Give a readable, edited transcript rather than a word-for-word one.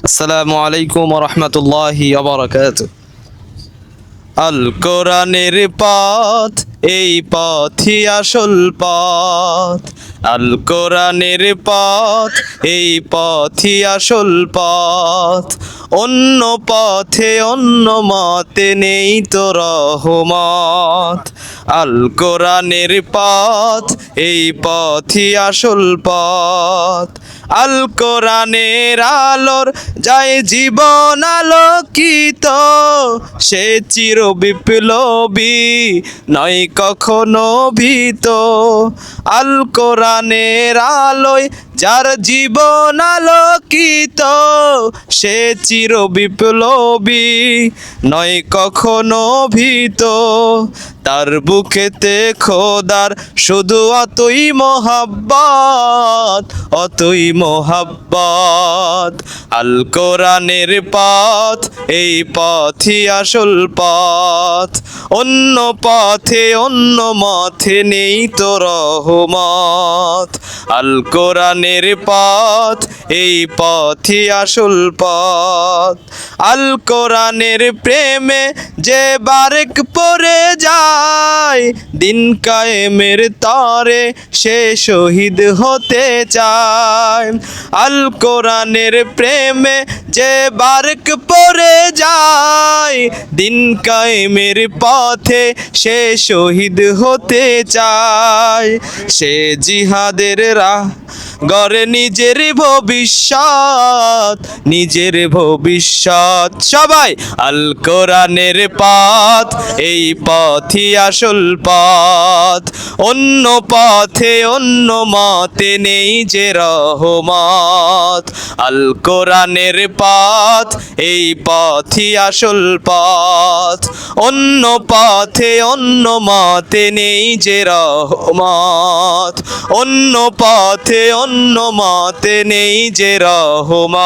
আসসালামু আলাইকুম ওয়া রাহমাতুল্লাহি ওয়া বারাকাতুহু। আল কোরআনের পথ, এই পথই আসল পথ। আল কোরআনের পথ, এই পথই আসল পথ। অন্য পথে অন্য মতে নেই তো রহমত। আল কোরআনের পথ, এই পথই আসল পথ। আল কোরআনের আলোর যায় জীবন আলোকিত, সে চির বিপ্লবী নয় কখনো ভীত। আল কোরআনের আলোয় যার জীবন আলোকিত, সে চির বিপ্লবী নয় কখনো ভীত। তার বুকেতে খোদার শুধু অতই মোহাব্বত, অতই মোহাব্বত। আল কোরআনের পথ, এই পথই আসল পথ। অন্য পথে অন্য মতে নেই তো রহমত। আল কোরআনের পথ, এই পথই আসল পথ। আল কোরআনের প্রেমে যে বারেক পড়ে যায়, দিন কায়েমের তরে সে শহীদ হতে চায়। আল কোরআনের প্রেমে যে বারেক পড়ে যায়, দিন কায়েমের পথে সে শহীদ হতে চায়। সে জিহাদের রাহ গড়ে নিজের ভবিষ্যৎ, নিজের ভবিষ্যৎ। সবাই আল কোরআনের পথ, এই পথই আসল পথ। অন্য পথে অন্য মতে নেই যে রহমত। আল কোরআনের পথ, এই পথই আসল পথ। অন্য পথে অন্য মতে নেই যে রহমত। অন্য পথে অন্য মতে নেই যে রহমত।